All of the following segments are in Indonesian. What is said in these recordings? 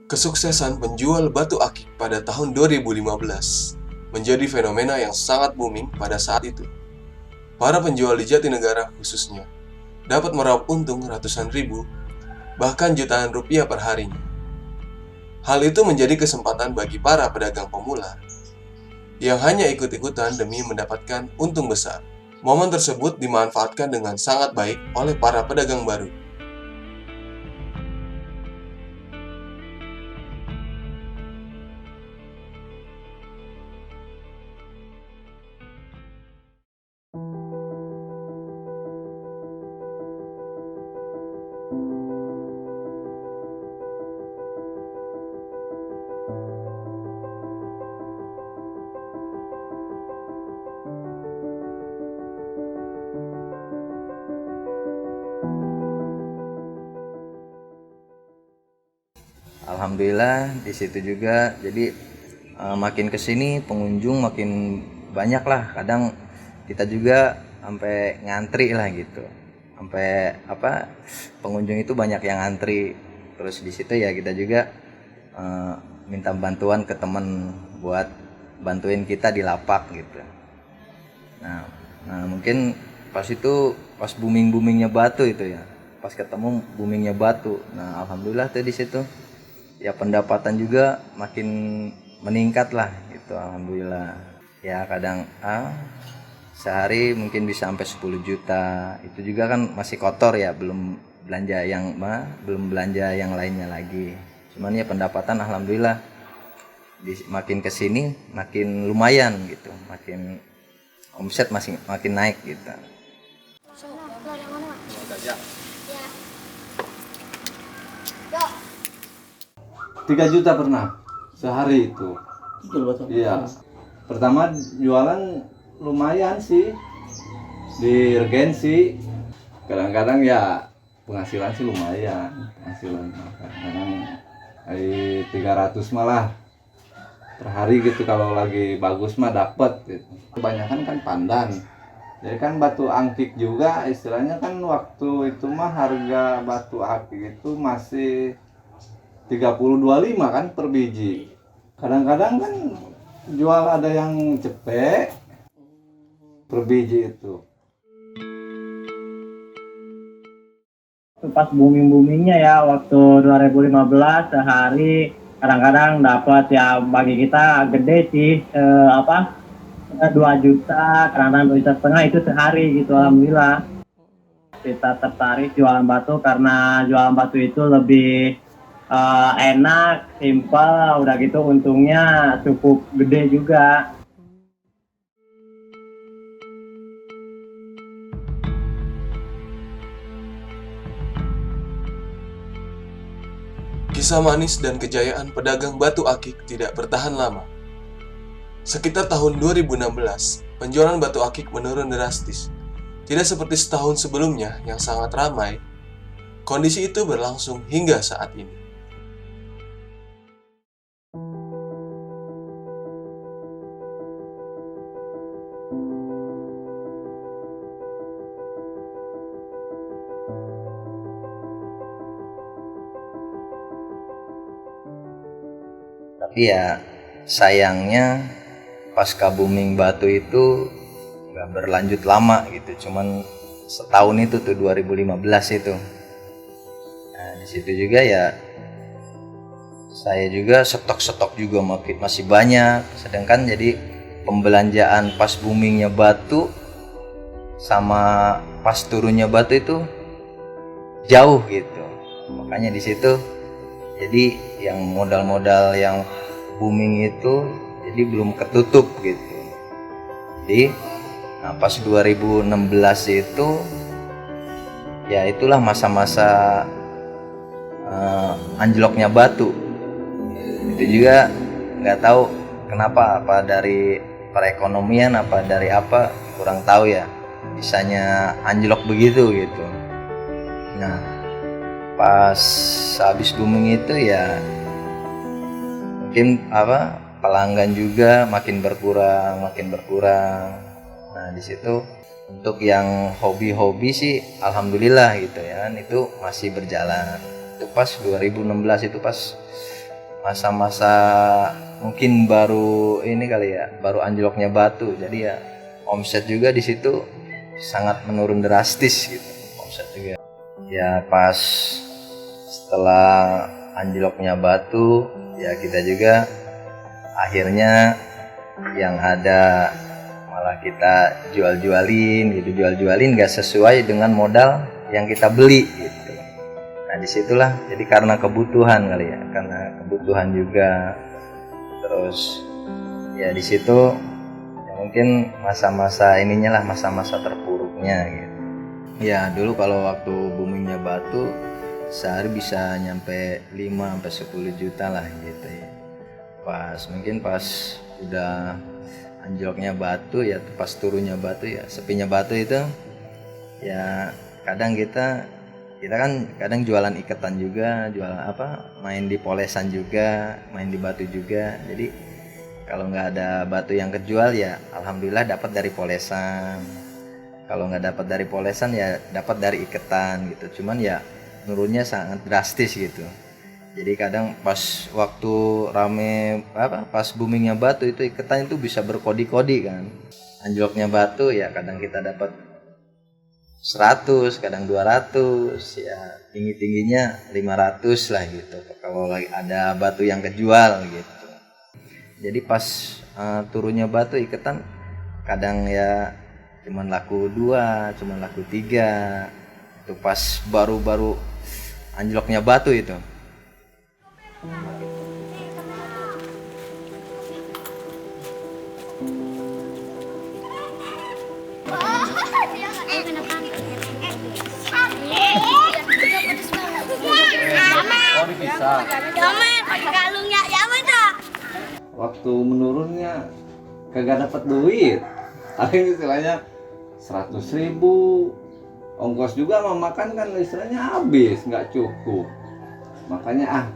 Kesuksesan penjual batu akik pada tahun 2015 menjadi fenomena yang sangat booming pada saat itu. Para penjual di Jatinegara khususnya dapat meraup untung ratusan ribu, bahkan jutaan rupiah per harinya. Hal itu menjadi kesempatan bagi para pedagang pemula yang hanya ikut-ikutan demi mendapatkan untung besar. Momen tersebut dimanfaatkan dengan sangat baik oleh para pedagang baru. Alhamdulillah di situ juga, jadi makin kesini pengunjung makin banyak lah. Kadang kita juga sampai ngantri lah gitu, sampai pengunjung itu banyak yang ngantri. Terus di situ ya kita juga minta bantuan ke teman buat bantuin kita di lapak gitu. Nah mungkin pas boomingnya batu itu ya, pas ketemu boomingnya batu. Nah alhamdulillah tuh di situ ya pendapatan juga makin meningkat lah gitu, alhamdulillah. Ya kadang sehari mungkin bisa sampai 10 juta. Itu juga kan masih kotor ya, belum belanja yang lainnya lagi. Cuman ya pendapatan alhamdulillah makin kesini makin lumayan gitu, makin omset makin naik gitu. 3 juta pernah sehari itu. Iya. Pertama jualan lumayan sih, di regensi. Kadang-kadang ya penghasilan sih lumayan, kadang-kadang 300 malah per hari gitu. Kalau lagi bagus mah dapat gitu. Kebanyakan kan pandan. Jadi kan batu angkik juga istilahnya kan waktu itu mah harga batu akik itu masih 30-25 kan per biji. Kadang-kadang kan jual ada yang cepet per biji itu. Pas boomingnya ya waktu 2015 sehari kadang-kadang dapat ya, bagi kita gede sih 2 juta, kadang-kadang 2,5 juta itu sehari gitu. Alhamdulillah kita tertarik jualan batu karena jualan batu itu lebih enak, simpel, udah gitu untungnya cukup gede juga. Kisah manis dan kejayaan pedagang batu akik tidak bertahan lama. Sekitar tahun 2016, penjualan batu akik menurun drastis. Tidak seperti setahun sebelumnya yang sangat ramai. Kondisi itu berlangsung hingga saat ini. Tapi ya sayangnya pasca booming batu itu nggak berlanjut lama gitu, cuman setahun itu tuh 2015 itu. Nah di situ juga ya saya juga stok juga masih banyak, sedangkan jadi pembelanjaan pas boomingnya batu sama pas turunnya batu itu jauh gitu. Makanya di situ jadi yang modal-modal yang booming itu jadi belum ketutup gitu. Jadi pas 2016 itu ya itulah masa-masa anjloknya batu. Itu juga nggak tahu kenapa, apa dari perekonomian apa dari apa kurang tahu ya, bisanya anjlok begitu gitu. Nah pas habis booming itu ya mungkin apa pelanggan juga makin berkurang. Nah di situ untuk yang hobi-hobi sih alhamdulillah gitu ya kan, itu masih berjalan. Itu pas 2016 itu pas masa-masa mungkin baru ini kali ya, baru anjloknya Batu. Jadi ya omset juga di situ sangat menurun drastis gitu omset juga. Ya pas setelah anjloknya Batu ya kita juga akhirnya yang ada malah kita jual-jualin gak sesuai dengan modal yang kita beli gitu. Nah disitulah jadi karena kebutuhan kali ya, karena kebutuhan juga. Terus ya di situ ya mungkin masa-masa ininya lah, masa-masa terpuruknya gitu. Ya dulu kalau waktu boomingnya Batu sehari bisa nyampe 5-10 juta lah gitu ya. Pas udah anjloknya Batu ya, pas turunnya Batu ya, sepinya Batu itu ya kadang kita kan kadang jualan iketan juga, jualan apa, main di polesan juga, main di Batu juga. Jadi kalau nggak ada Batu yang kejual ya alhamdulillah dapat dari polesan. Kalau nggak dapat dari polesan ya dapat dari iketan gitu. Cuman ya nurunnya sangat drastis gitu. Jadi kadang pas waktu rame pas boomingnya Batu itu iketan itu bisa berkodi-kodi kan. Anjloknya Batu ya kadang kita dapat 100, kadang 200, ya tinggi-tingginya 500 lah gitu. Kalau lagi ada Batu yang kejual gitu. Jadi pas turunnya Batu iketan kadang ya cuman laku 2, cuman laku 3. Itu pas baru anjloknya Batu itu. Oh dipisah. Waktu menurunnya kagak dapat duit. Paling istilahnya 100.000. Ongkos juga mau makan kan istilahnya habis, nggak cukup. Makanya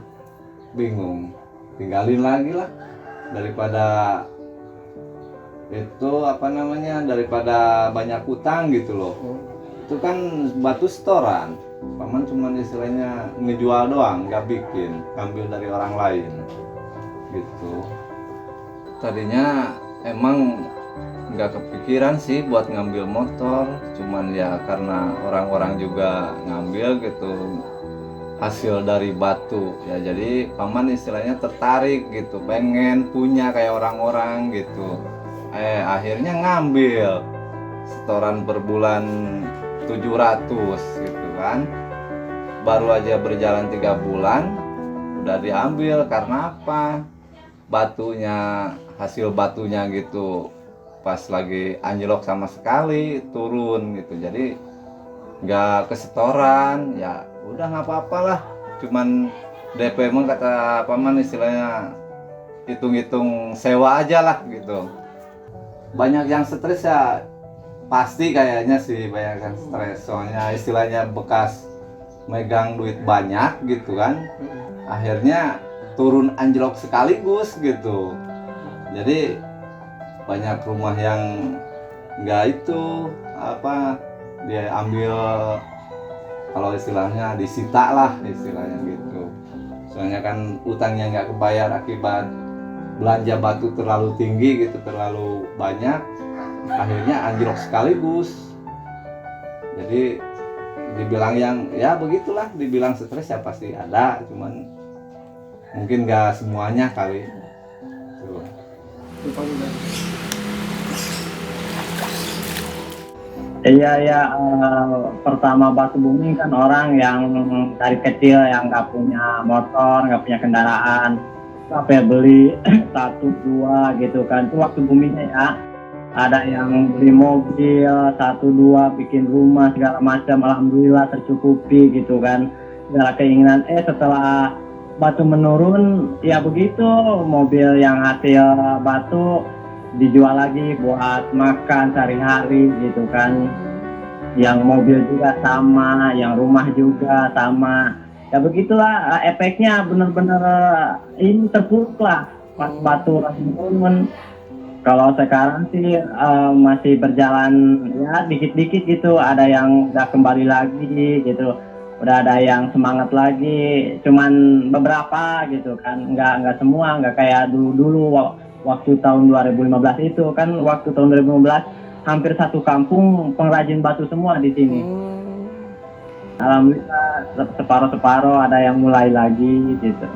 bingung, tinggalin lagi lah daripada itu daripada banyak utang gitu loh. Itu kan Batu setoran, paman cuman istilahnya ngejual doang, nggak bikin, ngambil dari orang lain gitu. Tadinya emang nggak kepikiran sih buat ngambil motor, cuman ya karena orang-orang juga ngambil gitu hasil dari Batu ya, jadi paman istilahnya tertarik gitu, pengen punya kayak orang-orang gitu. Akhirnya ngambil setoran per bulan 700 gitu kan. Baru aja berjalan 3 bulan udah diambil. Karena apa? Batunya, hasil batunya gitu pas lagi anjlok sama sekali turun gitu, jadi nggak kesetoran. Ya udah nggak apa-apa lah, cuman DP mah kata paman istilahnya hitung-hitung sewa aja lah gitu. Banyak yang stres ya pasti, kayaknya sih banyak yang stres, soalnya istilahnya bekas megang duit banyak gitu kan, akhirnya turun anjlok sekaligus gitu. Jadi banyak rumah yang nggak itu dia ambil, kalau istilahnya disita lah istilahnya gitu. Soalnya kan utangnya nggak kebayar akibat belanja Batu terlalu tinggi gitu, terlalu banyak, akhirnya anjlok sekaligus. Jadi dibilang yang ya begitulah, dibilang stres ya pasti ada, cuman mungkin nggak semuanya kali. Tuh. Iya ya, pertama Batu booming kan orang yang dari kecil yang nggak punya motor, nggak punya kendaraan, sampai beli 1-2 gitu kan. Itu waktu boomingnya ya. Ada yang beli mobil 1-2, bikin rumah segala macam, alhamdulillah tercukupi gitu kan segala keinginan. Setelah batu menurun, ya begitu, mobil yang hasil batu dijual lagi buat makan sehari-hari gitu kan. Yang mobil juga sama, yang rumah juga sama. Ya begitulah, efeknya benar-benar ini terpuruk lah pas batu menurun. Kalau sekarang sih masih berjalan ya dikit-dikit gitu, ada yang udah kembali lagi gitu, udah ada yang semangat lagi, cuman beberapa gitu kan, nggak semua, nggak kayak dulu-dulu waktu tahun 2015 itu kan, waktu tahun 2015 hampir satu kampung pengrajin batu semua di sini. Alhamdulillah separuh-separuh ada yang mulai lagi gitu.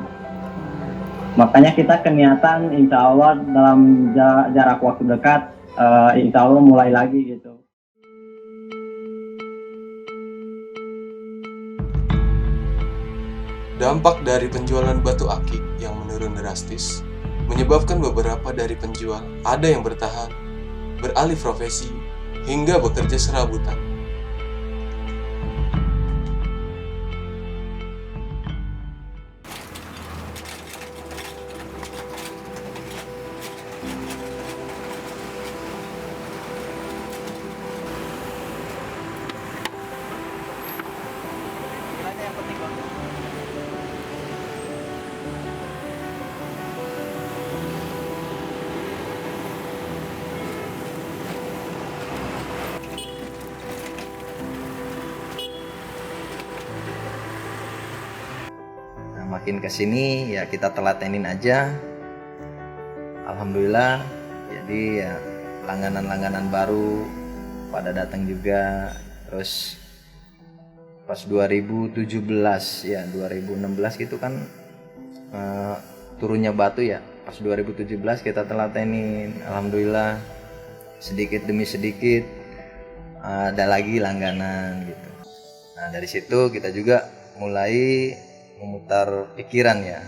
Makanya kita keniatan insya Allah dalam jarak waktu dekat insya Allah mulai lagi gitu. Dampak dari penjualan batu akik yang menurun drastis menyebabkan beberapa dari penjual ada yang bertahan, beralih profesi, hingga bekerja serabutan. Makin kesini ya kita telatenin aja. Alhamdulillah, jadi ya langganan-langganan baru pada datang juga. Terus pas 2017 ya 2016 gitu kan turunnya batu ya. Pas 2017 kita telatenin, alhamdulillah sedikit demi sedikit ada lagi langganan gitu. Nah dari situ kita juga mulai memutar pikiran ya,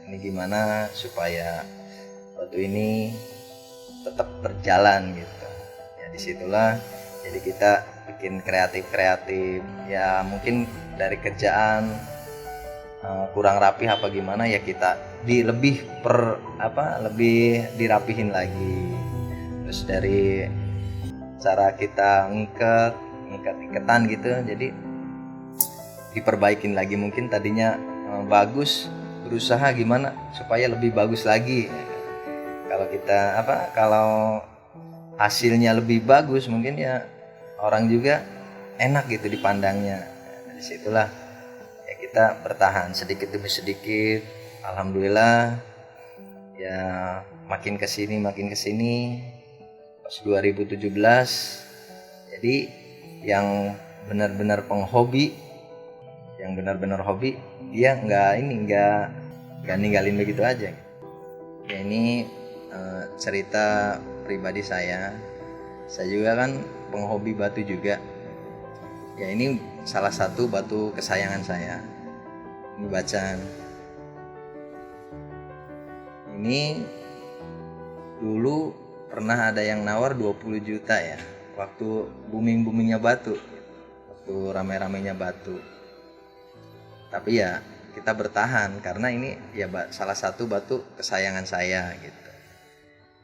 ini gimana supaya batu ini tetap berjalan gitu ya. Disitulah jadi kita bikin kreatif ya, mungkin dari kerjaan kurang rapi apa gimana ya, kita lebih dirapihin lagi. Terus dari cara kita ngikat-ikatan gitu, jadi diperbaikin lagi. Mungkin tadinya bagus, berusaha gimana supaya lebih bagus lagi. Kalau hasilnya lebih bagus, mungkin ya orang juga enak gitu dipandangnya. Disitulah ya kita bertahan sedikit demi sedikit. Alhamdulillah ya makin kesini pas 2017 jadi yang benar-benar hobi dia nggak ninggalin begitu aja ya. Ini cerita pribadi saya juga kan penghobi batu juga ya. Ini salah satu batu kesayangan saya, ini Bacan. Ini dulu pernah ada yang nawar 20 juta ya, waktu boomingnya batu, waktu rame-ramenya batu. Tapi ya kita bertahan karena ini ya salah satu batu kesayangan saya gitu.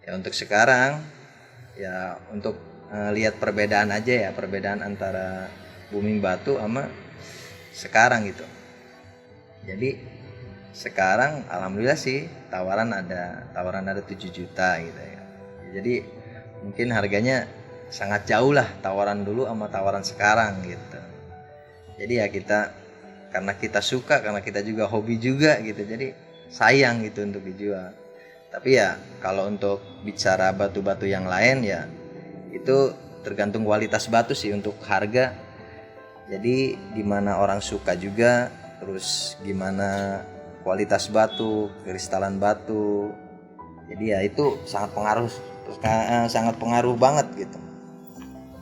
Ya untuk sekarang ya untuk lihat perbedaan aja ya, perbedaan antara booming batu sama sekarang gitu. Jadi sekarang alhamdulillah sih tawaran ada 7 juta gitu ya. Jadi mungkin harganya sangat jauh lah tawaran dulu sama tawaran sekarang gitu. Jadi ya karena kita suka, karena kita juga hobi juga gitu, jadi sayang gitu untuk dijual. Tapi ya kalau untuk bicara batu-batu yang lain ya itu tergantung kualitas batu sih untuk harga. Jadi gimana orang suka juga, terus gimana kualitas batu, kristalan batu. Jadi ya itu sangat pengaruh banget gitu.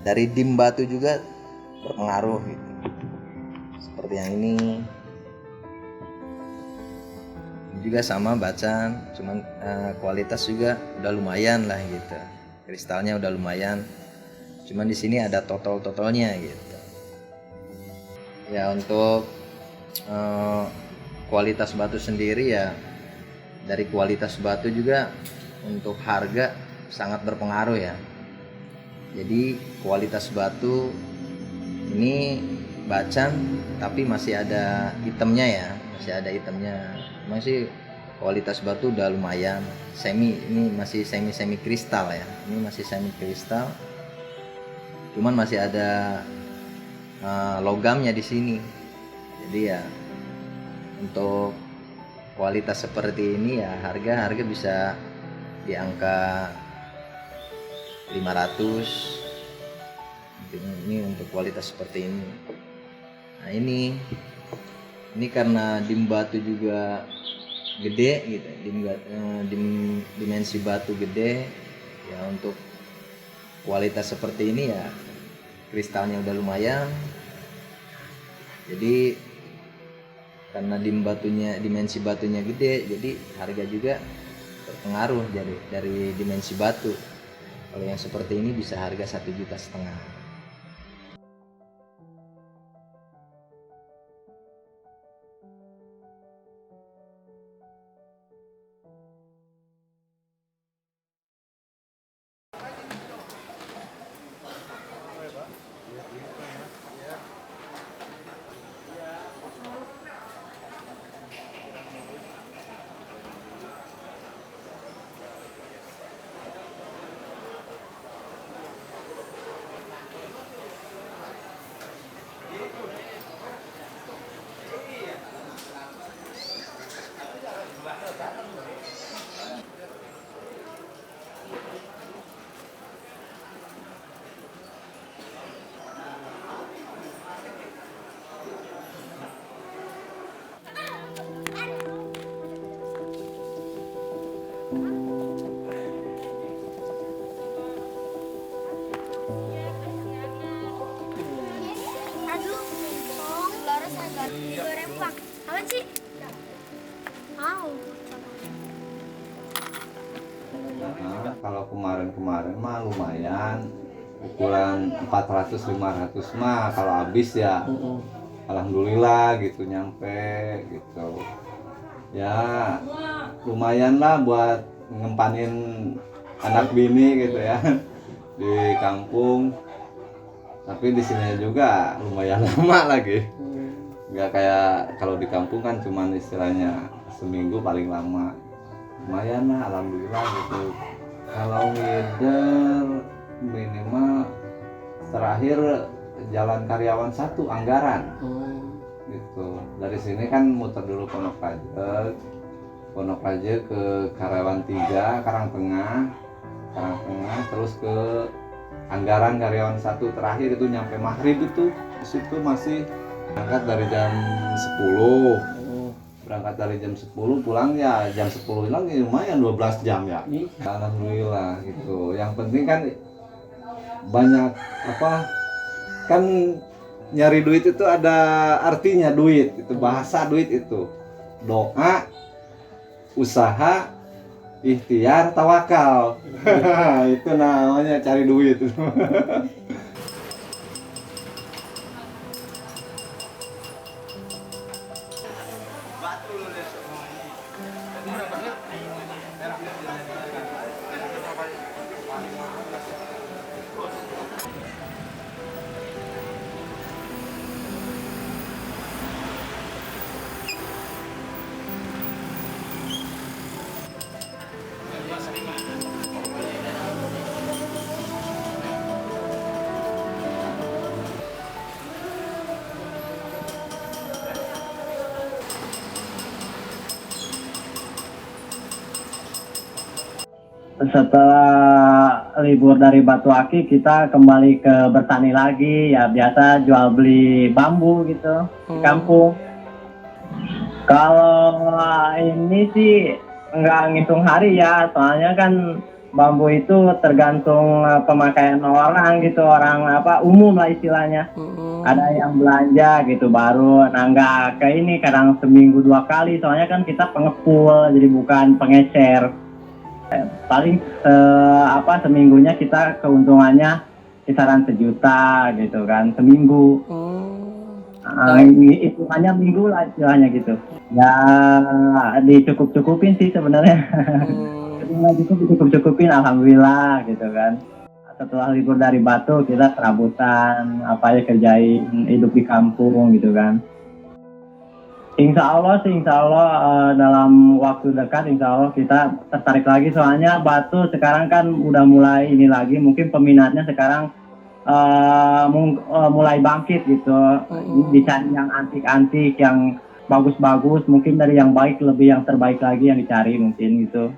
Dari dim batu juga berpengaruh gitu. Seperti yang ini juga sama Bacan, cuman kualitas juga udah lumayan lah gitu, kristalnya udah lumayan, cuman di sini ada totolnya gitu ya. Untuk kualitas batu sendiri ya, dari kualitas batu juga untuk harga sangat berpengaruh ya. Jadi kualitas batu ini bacan tapi masih ada hitamnya ya, masih ada hitamnya. Masih kualitas batu udah lumayan. Ini masih semi kristal ya. Ini masih semi kristal. Cuman masih ada logamnya di sini. Jadi ya untuk kualitas seperti ini ya harga bisa di angka 500. Ini untuk kualitas seperti ini. Nah ini karena dim batu juga gede gitu, dimensi batu gede ya, untuk kualitas seperti ini ya kristalnya udah lumayan. Jadi karena dimensi batunya gede, jadi harga juga berpengaruh dari dimensi batu. Kalau yang seperti ini bisa harga 1,5 juta. Aduh, Laras agak digoreng pak. Apa sih? Mau. Nah, kalau kemarin mah lumayan, ukuran 400-500 mah kalau habis ya alhamdulillah gitu, nyampe gitu ya, lumayan lah buat ngempanin anak bini gitu ya di kampung. Tapi di sini juga lumayan lama lagi, nggak kayak kalau di kampung kan cuman istilahnya seminggu paling lama. Lumayan lah alhamdulillah gitu. Kalau ngider minimal terakhir Jalan Karyawan 1 Anggaran gitu. Dari sini kan muter dulu Pondok Raja ke Karyawan 3 Karangtengah, terus ke Anggaran Karyawan 1 terakhir itu nyampe maghrib. Itu di situ masih berangkat dari jam 10, pulang ya jam 10 hilang ya lumayan 12 jam ya. Alhamdulillah gitu. Yang penting kan banyak kan nyari duit itu ada artinya. Duit itu bahasa, duit itu doa, usaha, ikhtiar, tawakal. Itu namanya cari duit. Setelah libur dari Batu Akik, kita kembali ke bertani lagi. Ya biasa jual beli bambu gitu di kampung. Kalau ini sih nggak ngitung hari ya, soalnya kan bambu itu tergantung pemakaian orang gitu, orang umum lah istilahnya. Ada yang belanja gitu baru, nah nggak kayak ini kadang seminggu 2 kali, soalnya kan kita pengepul jadi bukan pengecer. Paling seminggunya kita keuntungannya kisaran 1 juta gitu kan seminggu. hitungannya minggu lah istilahnya gitu. Ya dicukup-cukupin sih sebenarnya. Cukup-cukupin alhamdulillah gitu kan. Setelah libur dari Batu kita serabutan apa ya, kerjain hidup di kampung gitu kan. Insya Allah dalam waktu dekat insya Allah kita tertarik lagi, soalnya Batu sekarang kan udah mulai ini lagi, mungkin peminatnya sekarang mulai bangkit gitu. Dicari yang antik-antik, yang bagus-bagus, mungkin dari yang baik lebih yang terbaik lagi yang dicari mungkin gitu.